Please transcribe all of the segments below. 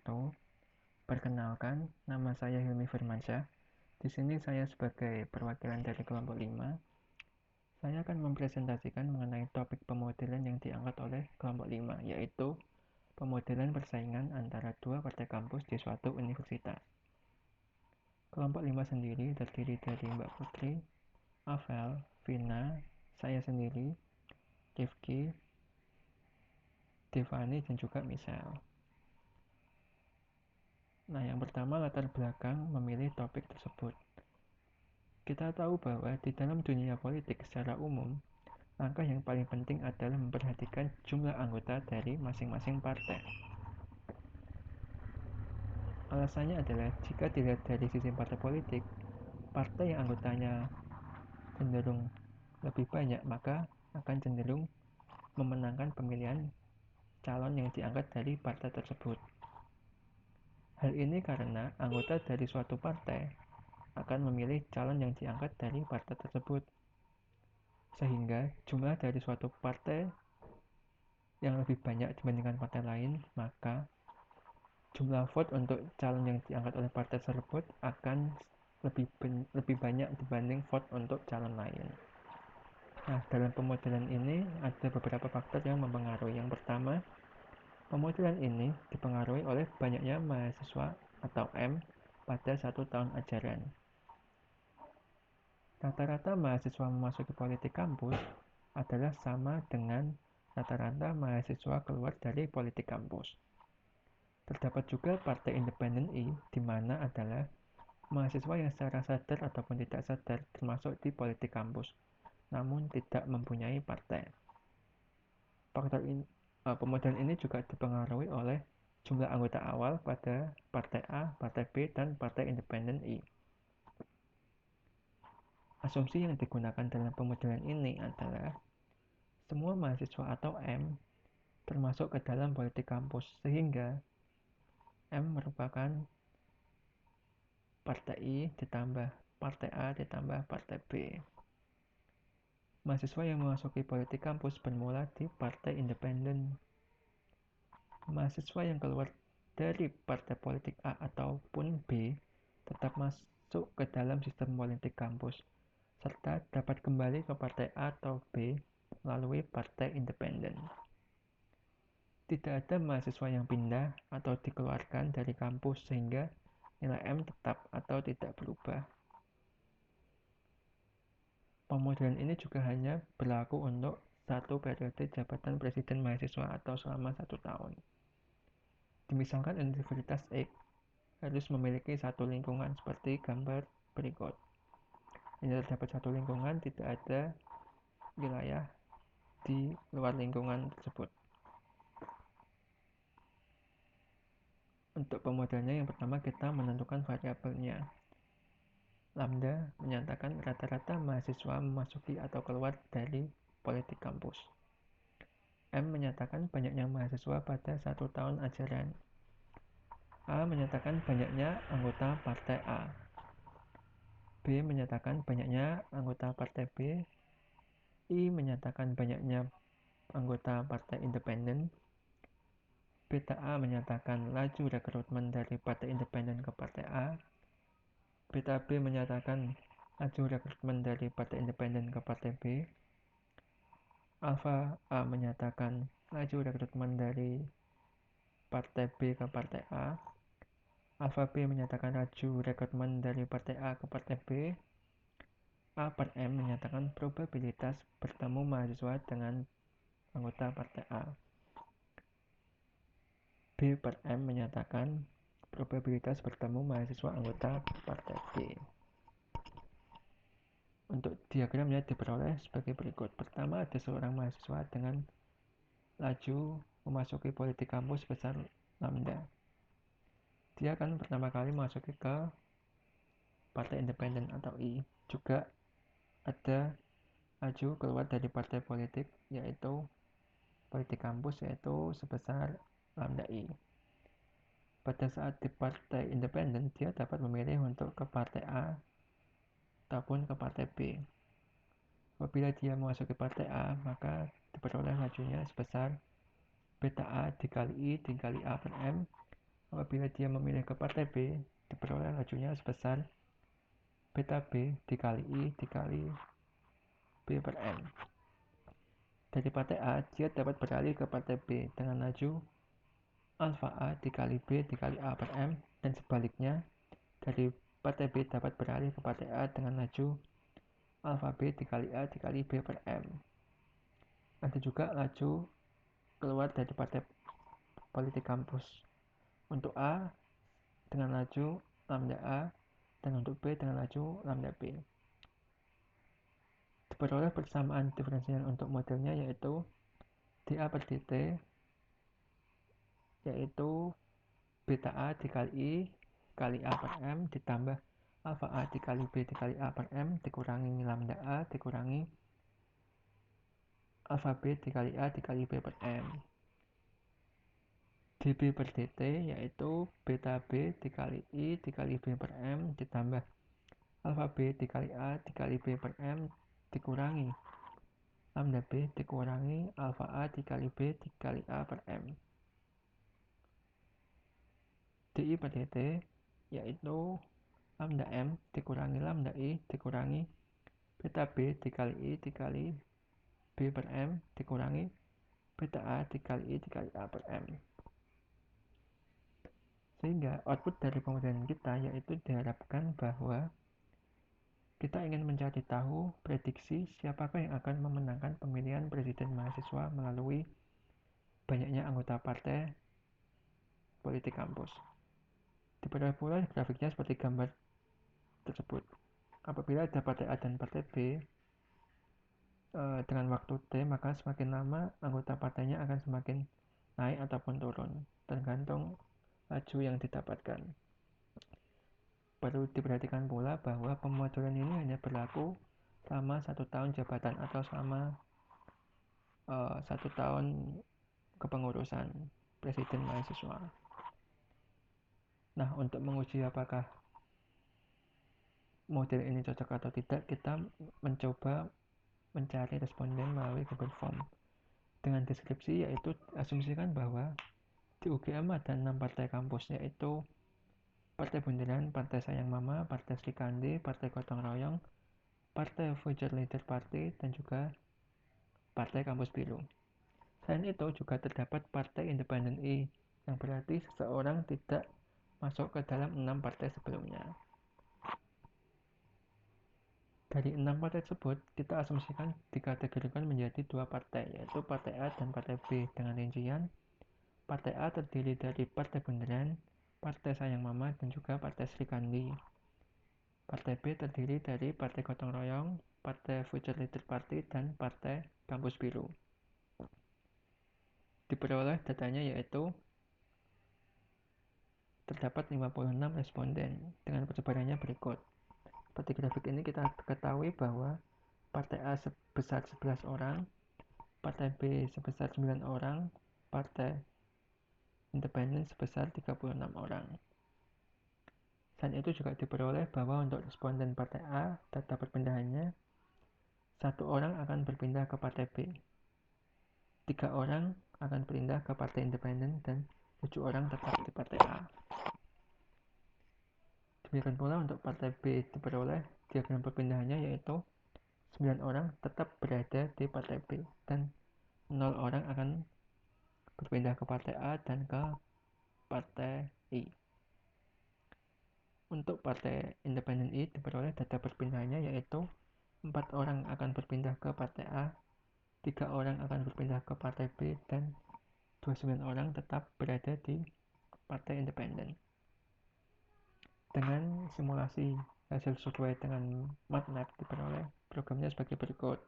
wabarakatuh. Perkenalkan, nama saya Hilmi Firmansyah. Di sini saya sebagai perwakilan dari kelompok 5. Saya akan mempresentasikan mengenai topik pemodelan yang diangkat oleh kelompok 5, yaitu pemodelan persaingan antara dua partai kampus di suatu universitas. Kelompok 5 sendiri terdiri dari Mbak Putri, Avel, Vina, saya sendiri, Rifki, Devani, dan juga Michelle. Nah, yang pertama latar belakang memilih topik tersebut. Kita tahu bahwa di dalam dunia politik secara umum, langkah yang paling penting adalah memperhatikan jumlah anggota dari masing-masing partai. Alasannya adalah jika dilihat dari sisi partai politik, partai yang anggotanya cenderung lebih banyak, maka akan cenderung memenangkan pemilihan calon yang diangkat dari partai tersebut. Hal ini karena anggota dari suatu partai akan memilih calon yang diangkat dari partai tersebut, sehingga jumlah dari suatu partai yang lebih banyak dibandingkan partai lain, maka jumlah vote untuk calon yang diangkat oleh partai tersebut akan lebih banyak dibanding vote untuk calon lain. Nah, dalam pemodelan ini ada beberapa faktor yang mempengaruhi. Yang pertama, pemodelan ini dipengaruhi oleh banyaknya mahasiswa atau M pada satu tahun ajaran. Rata-rata mahasiswa memasuki politik kampus adalah sama dengan rata-rata mahasiswa keluar dari politik kampus. Terdapat juga partai independen I, di mana adalah mahasiswa yang secara sadar ataupun tidak sadar termasuk di politik kampus, namun tidak mempunyai partai. Pemodelan ini juga dipengaruhi oleh jumlah anggota awal pada partai A, partai B, dan partai independen I. Asumsi yang digunakan dalam pemodelan ini adalah semua mahasiswa atau M termasuk ke dalam politik kampus, sehingga M merupakan partai I ditambah partai A ditambah partai B. Mahasiswa yang memasuki politik kampus bermula di partai independen. Mahasiswa yang keluar dari partai politik A ataupun B tetap masuk ke dalam sistem politik kampus, serta dapat kembali ke partai A atau B melalui partai independen. Tidak ada mahasiswa yang pindah atau dikeluarkan dari kampus sehingga nilai M tetap atau tidak berubah. Pemodelan ini juga hanya berlaku untuk satu periode jabatan presiden mahasiswa atau selama 1 tahun. Misalkan Universitas X harus memiliki satu lingkungan seperti gambar berikut. Ini terdapat satu lingkungan, tidak ada wilayah di luar lingkungan tersebut. Untuk pemodelannya, yang pertama kita menentukan variabelnya. Lambda menyatakan rata-rata mahasiswa memasuki atau keluar dari politik kampus. M menyatakan banyaknya mahasiswa pada 1 tahun ajaran. A menyatakan banyaknya anggota partai A. B menyatakan banyaknya anggota partai B. I menyatakan banyaknya anggota partai independen. Beta A menyatakan laju rekrutmen dari partai independen ke partai A. Beta B menyatakan laju rekrutmen dari partai independen ke partai B. Alfa A menyatakan laju rekrutmen dari partai B ke partai A. Alfa B menyatakan laju rekrutmen dari partai A ke partai B. A per M menyatakan probabilitas bertemu mahasiswa dengan anggota partai A. B per M menyatakan probabilitas bertemu mahasiswa anggota partai B. Untuk diagramnya diperoleh sebagai berikut. Pertama, ada seorang mahasiswa dengan laju memasuki politik kampus sebesar lambda. Dia akan pertama kali memasuki ke partai independen atau I. Juga ada laju keluar dari partai politik yaitu politik kampus yaitu sebesar lambda I. Pada saat di partai independen, dia dapat memilih untuk ke partai A ataupun ke partai B. Apabila dia memasuki partai A, maka diperoleh lajunya sebesar beta A dikali I dikali A per M Apabila dia memilih ke partai B, diperoleh lajunya sebesar beta B dikali I dikali B per M. Dari partai A, dia dapat beralih ke partai B dengan laju alfa A dikali B dikali A per M, dan sebaliknya, dari partai B dapat beralih ke partai A dengan laju alfa B dikali A dikali B per M. Ada juga laju keluar dari partai politik kampus untuk A dengan laju lambda A, dan untuk B dengan laju lambda B. Diperoleh persamaan diferensial untuk modelnya, yaitu dA per dt, yaitu beta A dikali I kali A per M ditambah alfa A dikali B dikali A per M dikurangi lambda A dikurangi alfa B dikali A dikali B per M. dB per dt yaitu beta B dikali I dikali B per M ditambah alfa B dikali A dikali B per M dikurangi lambda B dikurangi alfa A dikali B dikali A per M. dI per dt yaitu lambda M dikurangi lambda I dikurangi beta B dikali I dikali B per M dikurangi beta A dikali I dikali A per M. Sehingga output dari pemodelan kita yaitu diharapkan bahwa kita ingin mencari tahu prediksi siapakah yang akan memenangkan pemilihan presiden mahasiswa melalui banyaknya anggota partai politik kampus. Diperoleh pula grafiknya seperti gambar tersebut. Apabila ada partai A dan partai B dengan waktu T, maka semakin lama anggota partainya akan semakin naik ataupun turun, tergantung laju yang didapatkan. Perlu diperhatikan pula bahwa pemodelan ini hanya berlaku selama 1 tahun jabatan atau selama 1 tahun kepengurusan presiden mahasiswa. Nah, untuk menguji apakah model ini cocok atau tidak, kita mencoba mencari responden melalui Google Form dengan deskripsi, yaitu asumsikan bahwa di UGM ada 6 partai kampus, yaitu Partai Bundaran, Partai Sayang Mama, Partai Sri Kandi, Partai Gotong Royong, Partai Future Leader Party, dan juga Partai Kampus Biru. Selain itu juga terdapat Partai Independen I, yang berarti seseorang tidak masuk ke dalam 6 partai sebelumnya. Dari 6 partai tersebut, kita asumsikan dikategorikan menjadi 2 partai, yaitu Partai A dan Partai B, dengan rincian Partai A terdiri dari Partai Bundaran, Partai Sayang Mama, dan juga Partai Sri Kandi. Partai B terdiri dari Partai Gotong Royong, Partai Future Leader Party, dan Partai Kampus Biru. Diperoleh datanya yaitu terdapat 56 responden dengan persebarannya berikut. Seperti grafik ini kita ketahui bahwa Partai A sebesar 11 orang, Partai B sebesar 9 orang, Partai Independen sebesar 36 orang. Selain itu juga diperoleh bahwa untuk responden Partai A, data perpindahannya 1 orang akan berpindah ke Partai B, 3 orang akan berpindah ke Partai Independen, dan 7 orang tetap di Partai A. Demikian pula untuk Partai B diperoleh diagram perpindahannya yaitu 9 orang tetap berada di Partai B dan 0 orang akan berpindah ke Partai A dan ke Partai I. Untuk Partai Independen I diperoleh data perpindahannya yaitu 4 orang akan berpindah ke Partai A, 3 orang akan berpindah ke Partai B, dan 29 orang tetap berada di Partai Independen. Dengan simulasi hasil sesuai dengan MATLAB diperoleh programnya sebagai berikut.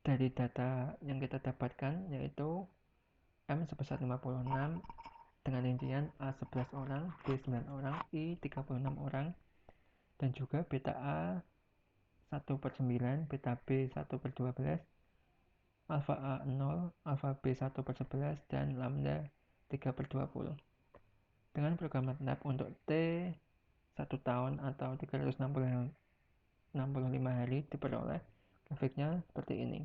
Dari data yang kita dapatkan yaitu M sebesar 56 dengan rincian A 11 orang, B 9 orang, I 36 orang, dan juga beta A 1 per 9, beta B 1 per 12, alfa A 0, alfa B 1 per 11, dan lambda 3 per 20. Dengan program MATLAB untuk T 1 tahun atau 365 hari diperoleh grafiknya seperti ini.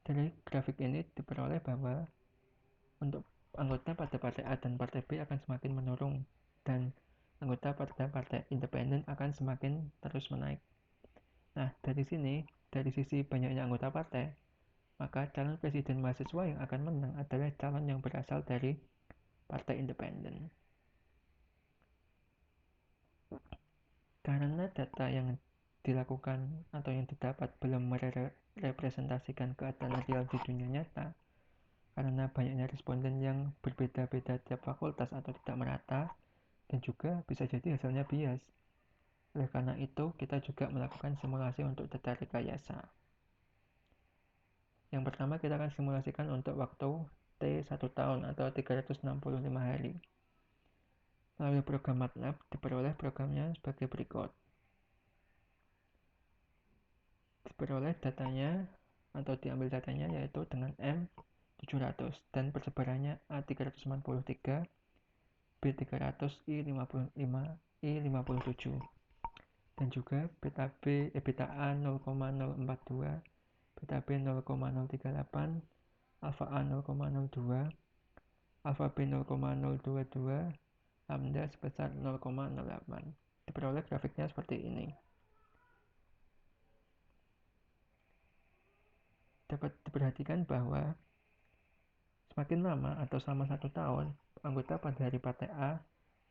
Dari grafik ini diperoleh bahwa untuk anggota pada partai A dan partai B akan semakin menurun dan anggota pada partai independen akan semakin terus menaik. Nah, dari sini, dari sisi banyaknya anggota partai, maka calon presiden mahasiswa yang akan menang adalah calon yang berasal dari partai independen. Karena data yang dilakukan atau yang didapat belum merepresentasikan keadaan real di dunia nyata, karena banyaknya responden yang berbeda-beda tiap fakultas atau tidak merata, dan juga bisa jadi hasilnya bias. Oleh karena itu, kita juga melakukan simulasi untuk data rekayasa. Yang pertama, kita akan simulasikan untuk waktu T 1 tahun atau 365 hari. Melalui program MATLAB, diperoleh programnya sebagai berikut. Diperoleh datanya atau diambil datanya yaitu dengan M 700 dan persebarannya A393, B300, I55, I57 dan juga beta A 0,042, beta B 0,038, alfa A 0,02, alfa B 0,022, lambda sebesar 0,08. Diperoleh grafiknya seperti ini. Dapat diperhatikan bahwa semakin lama atau selama 1 tahun, anggota pada hari partai A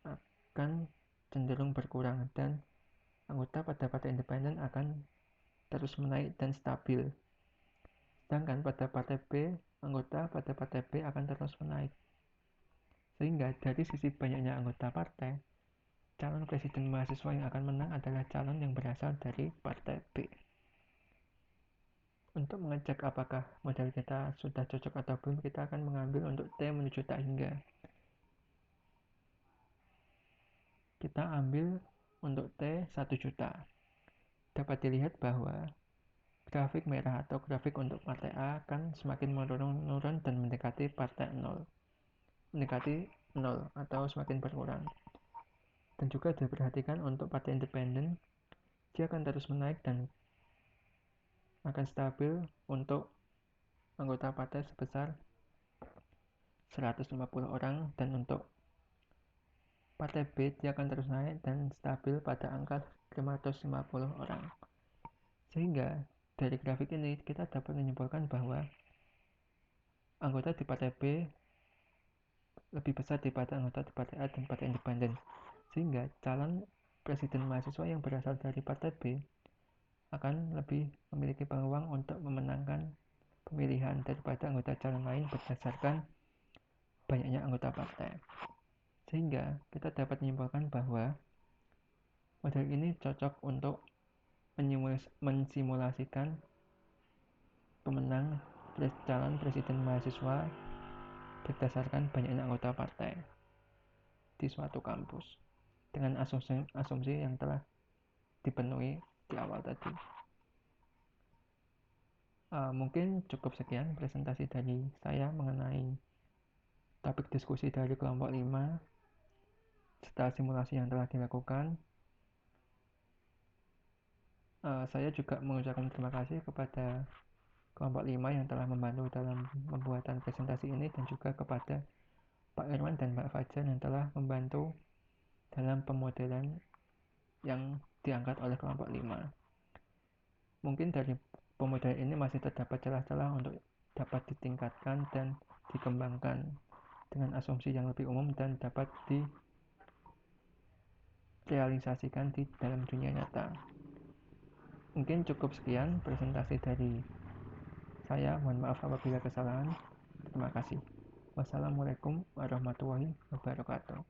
akan cenderung berkurang dan anggota pada partai independen akan terus menaik dan stabil. Sedangkan pada partai B, anggota pada partai B akan terus menaik. Sehingga dari sisi banyaknya anggota partai, calon presiden mahasiswa yang akan menang adalah calon yang berasal dari partai B. Untuk mengecek apakah model kita sudah cocok atau belum, kita akan mengambil untuk T menuju tak hingga. Kita ambil untuk T 1 juta. Dapat dilihat bahwa grafik merah atau grafik untuk partai A akan semakin menurun dan mendekati partai 0. Mendekati 0 atau semakin berkurang. Dan juga diperhatikan untuk partai independen, dia akan terus menaik dan akan stabil untuk anggota partai sebesar 150 orang, dan untuk partai B dia akan terus naik dan stabil pada angka 550 orang. Sehingga dari grafik ini kita dapat menyimpulkan bahwa anggota di partai B lebih besar daripada anggota di partai A dan partai independen. Sehingga calon presiden mahasiswa yang berasal dari partai B akan lebih memiliki peluang untuk memenangkan pemilihan daripada anggota calon lain berdasarkan banyaknya anggota partai. Sehingga kita dapat menyimpulkan bahwa model ini cocok untuk mensimulasikan pemenang calon presiden mahasiswa berdasarkan banyaknya anggota partai di suatu kampus dengan asumsi yang telah dipenuhi di awal tadi. Mungkin cukup sekian presentasi dari saya mengenai topik diskusi dari kelompok 5 setelah simulasi yang telah dilakukan. Saya juga mengucapkan terima kasih kepada kelompok 5 yang telah membantu dalam pembuatan presentasi ini, dan juga kepada Pak Irwan dan Mbak Fajar yang telah membantu dalam pemodelan yang diangkat oleh kelompok 5. Mungkin dari pemodelan ini masih terdapat celah-celah untuk dapat ditingkatkan dan dikembangkan dengan asumsi yang lebih umum dan dapat direalisasikan di dalam dunia nyata. Mungkin cukup sekian presentasi dari saya. Mohon maaf apabila kesalahan. Terima kasih. Wassalamualaikum warahmatullahi wabarakatuh.